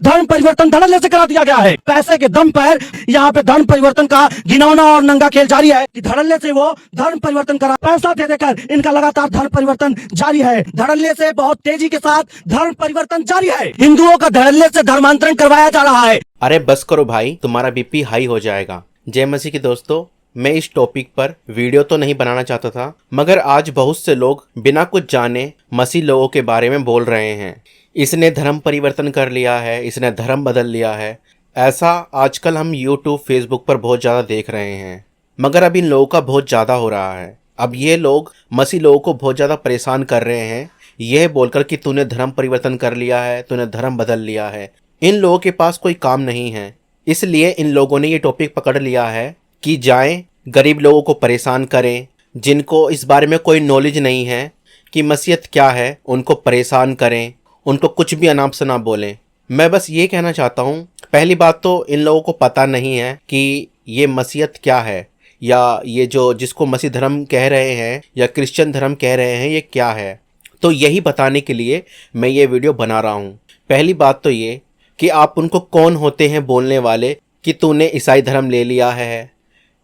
धर्म परिवर्तन धड़ल्ले से करा दिया गया है। पैसे के दम पर यहाँ पे धर्म परिवर्तन का घिनौना और नंगा खेल जारी है कि धड़ल्ले से वो धर्म परिवर्तन करा, पैसा दे देकर इनका लगातार धर्म परिवर्तन जारी है। धड़ल्ले से बहुत तेजी के साथ धर्म परिवर्तन जारी है। हिंदुओं का धड़ल्ले से धर्मांतरण करवाया जा रहा है। अरे बस करो भाई, तुम्हारा बीपी हाई हो जाएगा। जय मसीह के दोस्तों, मैं इस टॉपिक पर वीडियो तो नहीं बनाना चाहता था, मगर आज बहुत से लोग बिना कुछ जाने मसीह लोगों के बारे में बोल रहे हैं। इसने धर्म परिवर्तन कर लिया है, इसने धर्म बदल लिया है। ऐसा आजकल हम यूट्यूब फेसबुक पर बहुत ज़्यादा देख रहे हैं, मगर अब इन लोगों का बहुत ज़्यादा हो रहा है। अब ये लोग मसीह लोगों को बहुत ज़्यादा परेशान कर रहे हैं, यह बोलकर कि तूने धर्म परिवर्तन कर लिया है, तूने धर्म बदल लिया है। इन लोगों के पास कोई काम नहीं है, इसलिए इन लोगों ने ये टॉपिक पकड़ लिया है कि जाएं गरीब लोगों को परेशान करें, जिनको इस बारे में कोई नॉलेज नहीं है कि मसीहत क्या है, उनको परेशान करें, उनको कुछ भी अनाप शनाप बोलें। मैं बस ये कहना चाहता हूँ, पहली बात तो इन लोगों को पता नहीं है कि ये मसीहत क्या है, या ये जो जिसको मसीह धर्म कह रहे हैं या क्रिश्चियन धर्म कह रहे हैं, ये क्या है। तो यही बताने के लिए मैं ये वीडियो बना रहा हूँ। पहली बात तो ये कि आप उनको कौन होते हैं बोलने वाले कि तूने ईसाई धर्म ले लिया है,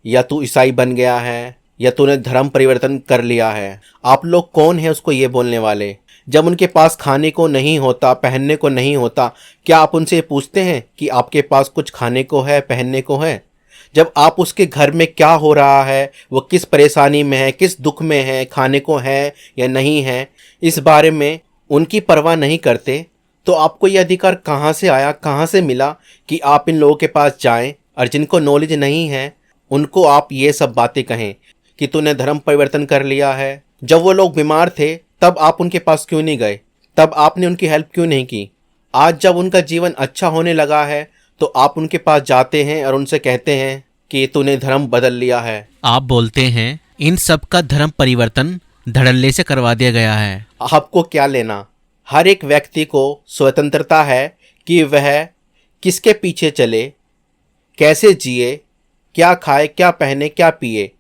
या तू ईसाई बन गया है, या तूने धर्म परिवर्तन कर लिया है। आप लोग कौन हैं उसको ये बोलने वाले? जब उनके पास खाने को नहीं होता, पहनने को नहीं होता, क्या आप उनसे पूछते हैं कि आपके पास कुछ खाने को है, पहनने को है? जब आप उसके घर में क्या हो रहा है, वो किस परेशानी में है, किस दुख में है, खाने को है या नहीं है, इस बारे में उनकी परवाह नहीं करते, तो आपको ये अधिकार कहाँ से आया, कहाँ से मिला कि आप इन लोगों के पास जाएं और जिनको नॉलेज नहीं है उनको आप ये सब बातें कहें कि तूने धर्म परिवर्तन कर लिया है। जब वो लोग बीमार थे तब आप उनके पास क्यों नहीं गए? तब आपने उनकी हेल्प क्यों नहीं की? आज जब उनका जीवन अच्छा होने लगा है तो आप उनके पास जाते हैं और उनसे कहते हैं कि तूने धर्म बदल लिया है। आप बोलते हैं इन सब का धर्म परिवर्तन धड़ल्ले से करवा दिया गया है। आपको क्या लेना? हर एक व्यक्ति को स्वतंत्रता है कि वह किसके पीछे चले, कैसे जिए, क्या खाए, क्या पहने, क्या पिए,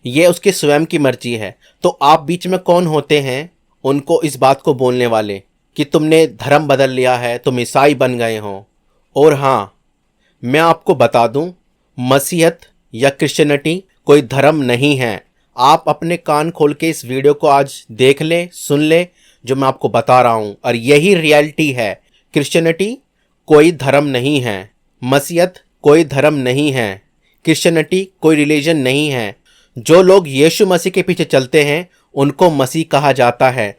ये उसके स्वयं की मर्जी है। तो आप बीच में कौन होते हैं उनको इस बात को बोलने वाले कि तुमने धर्म बदल लिया है, तुम ईसाई बन गए हो? और हाँ, मैं आपको बता दूं, मसीहत या क्रिश्चियनिटी कोई धर्म नहीं है। आप अपने कान खोल के इस वीडियो को आज देख लें, सुन लें जो मैं आपको बता रहा हूं, और यही रियलिटी है। क्रिश्चियनिटी कोई धर्म नहीं है, मसीहत कोई धर्म नहीं है, क्रिश्चियनिटी कोई रिलीजन नहीं है। जो लोग यीशु मसीह के पीछे चलते हैं उनको मसीह कहा जाता है।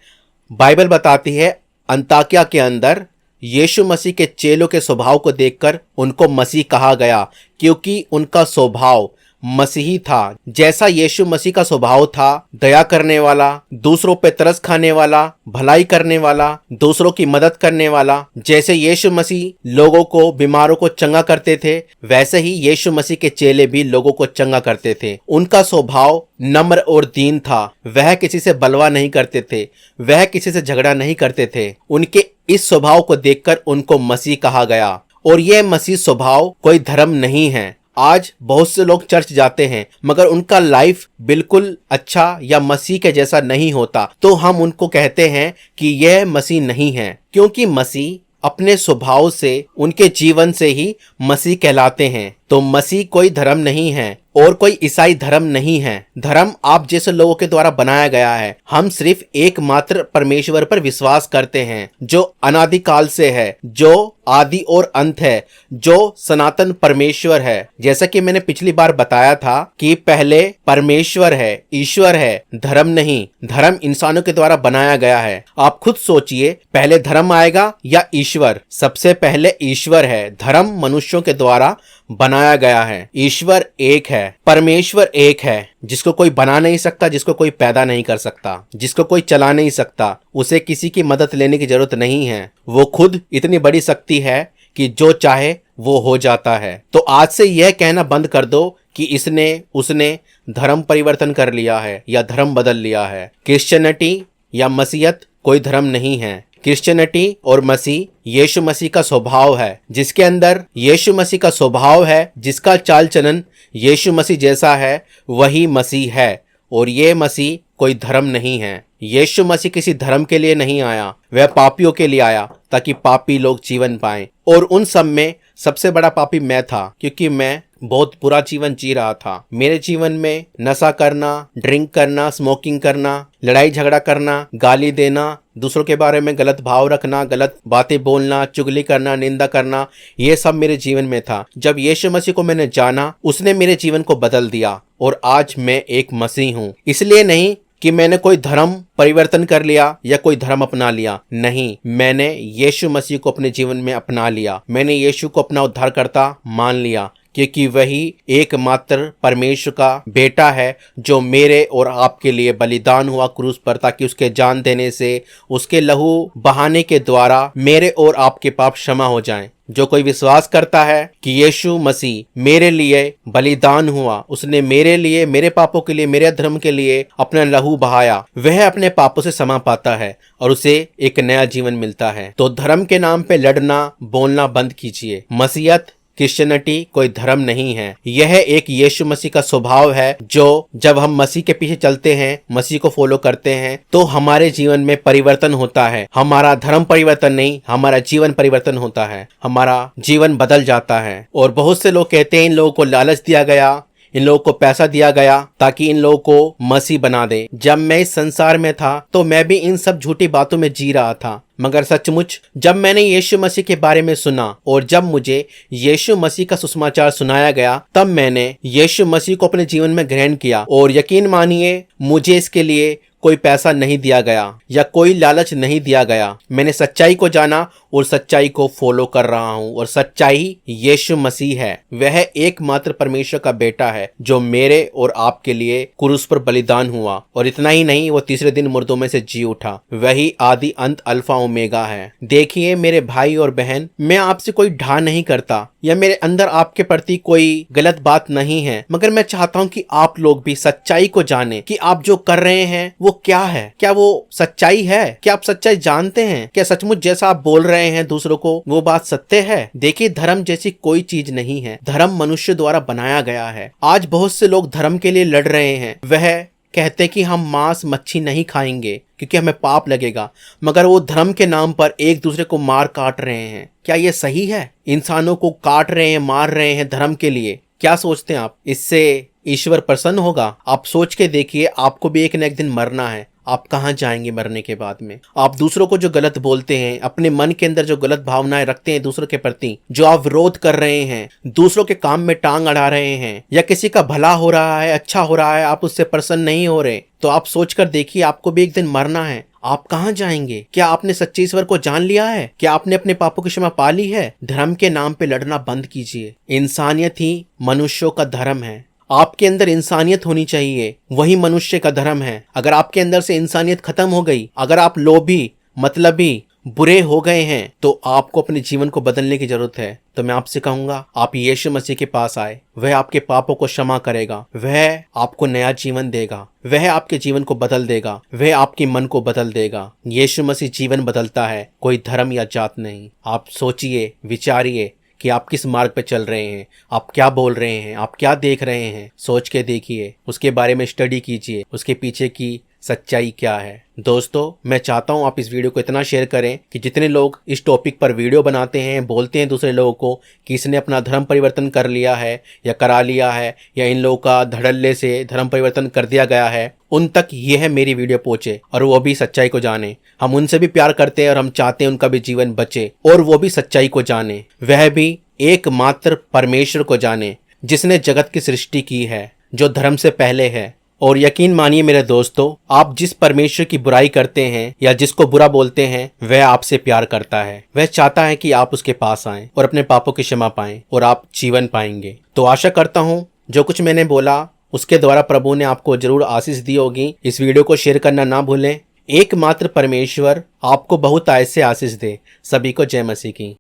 बाइबल बताती है अंताकिया के अंदर यीशु मसीह के चेलों के स्वभाव को देखकर उनको मसीह कहा गया, क्योंकि उनका स्वभाव मसीही था। जैसा यीशु मसीह का स्वभाव था, दया करने वाला, दूसरों पे तरस खाने वाला, भलाई करने वाला, दूसरों की मदद करने वाला। जैसे यीशु मसीह लोगों को, बीमारों को चंगा करते थे, वैसे ही यीशु मसीह के चेले भी लोगों को चंगा करते थे। उनका स्वभाव नम्र और दीन था। वह किसी से बलवा नहीं करते थे, वह किसी से झगड़ा नहीं करते थे। उनके इस स्वभाव को देखकर उनको मसीह कहा गया। और यह मसीह स्वभाव कोई धर्म नहीं है। आज बहुत से लोग चर्च जाते हैं मगर उनका लाइफ बिल्कुल अच्छा या मसीह के जैसा नहीं होता, तो हम उनको कहते हैं कि यह मसीह नहीं है, क्योंकि मसीह अपने स्वभाव से, उनके जीवन से ही मसीह कहलाते हैं। तो मसीह कोई धर्म नहीं है और कोई ईसाई धर्म नहीं है। धर्म आप जैसे लोगों के द्वारा बनाया गया है। हम सिर्फ एकमात्र परमेश्वर पर विश्वास करते हैं, जो अनादिकाल से है, जो आदि और अंत है, जो सनातन परमेश्वर है। जैसा कि मैंने पिछली बार बताया था कि पहले परमेश्वर है, ईश्वर है, धर्म नहीं। धर्म इंसानों के द्वारा बनाया गया है। आप खुद सोचिए, पहले धर्म आएगा या ईश्वर? सबसे पहले ईश्वर है। धर्म मनुष्यों के द्वारा बनाया गया है। ईश्वर एक है, परमेश्वर एक है, जिसको कोई बना नहीं सकता, जिसको कोई पैदा नहीं कर सकता, जिसको कोई चला नहीं सकता। उसे किसी की मदद लेने की जरूरत नहीं है। वो खुद इतनी बड़ी शक्ति है कि जो चाहे वो हो जाता है। तो आज से यह कहना बंद कर दो कि इसने उसने धर्म परिवर्तन कर लिया है या धर्म बदल लिया है। क्रिश्चियनिटी या मसीहत कोई धर्म नहीं है। क्रिश्चियनिटी और मसीह यीशु मसीह का स्वभाव है। जिसके अंदर यीशु मसीह का स्वभाव है, जिसका चाल चलन यीशु मसीह जैसा है, वही मसीह है। और ये मसीह कोई धर्म नहीं है। यीशु मसीह किसी धर्म के लिए नहीं आया, वह पापियों के लिए आया ताकि पापी लोग जीवन पाएं। और उन सब में सबसे बड़ा पापी मैं था, क्योंकि मैं बहुत बुरा जीवन जी रहा था। मेरे जीवन में नशा करना, ड्रिंक करना, स्मोकिंग करना, लड़ाई झगड़ा करना, गाली देना, दूसरों के बारे में गलत भाव रखना, गलत बातें बोलना, चुगली करना, निंदा करना, ये सब मेरे जीवन में था। जब यीशु मसीह को मैंने जाना, उसने मेरे जीवन को बदल दिया और आज मैं एक मसीह हूँ। इसलिए नहीं कि मैंने कोई धर्म परिवर्तन कर लिया या कोई धर्म अपना लिया, नहीं, मैंने यीशु मसीह को अपने जीवन में अपना लिया। मैंने यीशु को अपना उद्धारकर्ता मान लिया, क्योंकि वही एकमात्र परमेश्वर का बेटा है जो मेरे और आपके लिए बलिदान हुआ क्रूस पर, ताकि उसके जान देने से, उसके लहू बहाने के द्वारा मेरे और आपके पाप क्षमा हो जाएं। जो कोई विश्वास करता है कि यीशु मसीह मेरे लिए बलिदान हुआ, उसने मेरे लिए, मेरे पापों के लिए, मेरे धर्म के लिए अपना लहू बहाया, वह अपने पापों से क्षमा पाता है और उसे एक नया जीवन मिलता है। तो धर्म के नाम पे लड़ना, बोलना बंद कीजिए। मसीहत, क्रिश्चियनिटी कोई धर्म नहीं है, यह एक यीशु मसीह का स्वभाव है, जो जब हम मसीह के पीछे चलते हैं, मसीह को फॉलो करते हैं, तो हमारे जीवन में परिवर्तन होता है। हमारा धर्म परिवर्तन नहीं, हमारा जीवन परिवर्तन होता है, हमारा जीवन बदल जाता है। और बहुत से लोग कहते हैं इन लोगों को लालच दिया गया, इन लोगों को पैसा दिया गया ताकि इन लोगों को मसीह बना दे। जब मैं इस संसार में था तो मैं भी इन सब झूठी बातों में जी रहा था, मगर सचमुच जब मैंने यीशु मसीह के बारे में सुना और जब मुझे यीशु मसीह का सुसमाचार सुनाया गया, तब मैंने यीशु मसीह को अपने जीवन में ग्रहण किया। और यकीन मानिए, मुझे इसके लिए कोई पैसा नहीं दिया गया या कोई लालच नहीं दिया गया। मैंने सच्चाई को जाना और सच्चाई को फॉलो कर रहा हूँ, और सच्चाई यीशु मसीह है। वह एकमात्र परमेश्वर का बेटा है जो मेरे और आपके लिए क्रूस पर बलिदान हुआ, और इतना ही नहीं, वो तीसरे दिन मुर्दों में से जी उठा। वही आदि अंत अल्फा ओमेगा है। देखिए मेरे भाई और बहन, मैं आपसे कोई ढा नहीं करता या मेरे अंदर आपके प्रति कोई गलत बात नहीं है, मगर मैं चाहता हूँ कि आप लोग भी सच्चाई को जाने कि आप जो कर रहे हैं वो क्या है। क्या वो सच्चाई है? क्या आप सच्चाई जानते हैं? क्या सचमुच जैसा आप बोल रहे हैं दूसरों को, वो बात सत्य है? देखिए, धर्म जैसी कोई चीज नहीं है। धर्म मनुष्य द्वारा बनाया गया है। आज बहुत से लोग धर्म के लिए लड़ रहे हैं। वह कहते कि हम मांस मच्छी नहीं खाएंगे क्योंकि हमें पाप लगेगा, मगर वो धर्म के नाम पर एक दूसरे को मार काट रहे हैं। क्या ये सही है? इंसानों को काट रहे हैं, मार रहे हैं धर्म के लिए। क्या सोचते हैं आप, इससे ईश्वर प्रसन्न होगा? आप सोच के देखिए, आपको भी एक न एक दिन मरना है। आप कहाँ जाएंगे मरने के बाद में? आप दूसरों को जो गलत बोलते हैं, अपने मन के अंदर जो गलत भावनाएं रखते हैं दूसरों के प्रति, जो आप विरोध कर रहे हैं, दूसरों के काम में टांग अड़ा रहे हैं, या किसी का भला हो रहा है, अच्छा हो रहा है, आप उससे प्रसन्न नहीं हो रहे, तो आप सोच कर देखिए, आपको भी एक दिन मरना है। आप कहाँ जाएंगे? क्या आपने सच्चे ईश्वर को जान लिया है? क्या आपने अपने पापों की क्षमा पा ली है? धर्म के नाम पे लड़ना बंद कीजिए। इंसानियत ही मनुष्यों का धर्म है। आपके अंदर इंसानियत होनी चाहिए, वही मनुष्य का धर्म है। अगर आपके अंदर से इंसानियत खत्म हो गई, अगर आप लोभी, मतलबी, बुरे हो गए हैं, तो आपको अपने जीवन को बदलने की जरूरत है। तो मैं आपसे कहूंगा, आप यीशु मसीह के पास आए। वह आपके पापों को क्षमा करेगा, वह आपको नया जीवन देगा, वह आपके जीवन को बदल देगा, वह आपके मन को बदल देगा। यीशु मसीह जीवन बदलता है, कोई धर्म या जात नहीं। आप सोचिए, विचारिए कि आप किस मार्ग पे चल रहे हैं, आप क्या बोल रहे हैं, आप क्या देख रहे हैं। सोच के देखिए, उसके बारे में स्टडी कीजिए, उसके पीछे की सच्चाई क्या है। दोस्तों, मैं चाहता हूं आप इस वीडियो को इतना शेयर करें कि जितने लोग इस टॉपिक पर वीडियो बनाते हैं, बोलते हैं दूसरे लोगों को कि इसने अपना धर्म परिवर्तन कर लिया है या करा लिया है, या इन लोगों का धड़ल्ले से धर्म परिवर्तन कर दिया गया है, उन तक यह मेरी वीडियो पहुंचे और वो भी सच्चाई को जाने। हम उनसे भी प्यार करते हैं और हम चाहते हैं उनका भी जीवन बचे और वो भी सच्चाई को जाने, वह भी एकमात्र परमेश्वर को जाने जिसने जगत की सृष्टि की है, जो धर्म से पहले है। और यकीन मानिए मेरे दोस्तों, आप जिस परमेश्वर की बुराई करते हैं या जिसको बुरा बोलते हैं, वह आपसे प्यार करता है। वह चाहता है कि आप उसके पास आएं और अपने पापों की क्षमा पाएं और आप जीवन पाएंगे। तो आशा करता हूं जो कुछ मैंने बोला उसके द्वारा प्रभु ने आपको जरूर आशीष दी होगी। इस वीडियो को शेयर करना ना भूलें। एकमात्र परमेश्वर आपको बहुत आय से आशीष दे। सभी को जय मसीह की।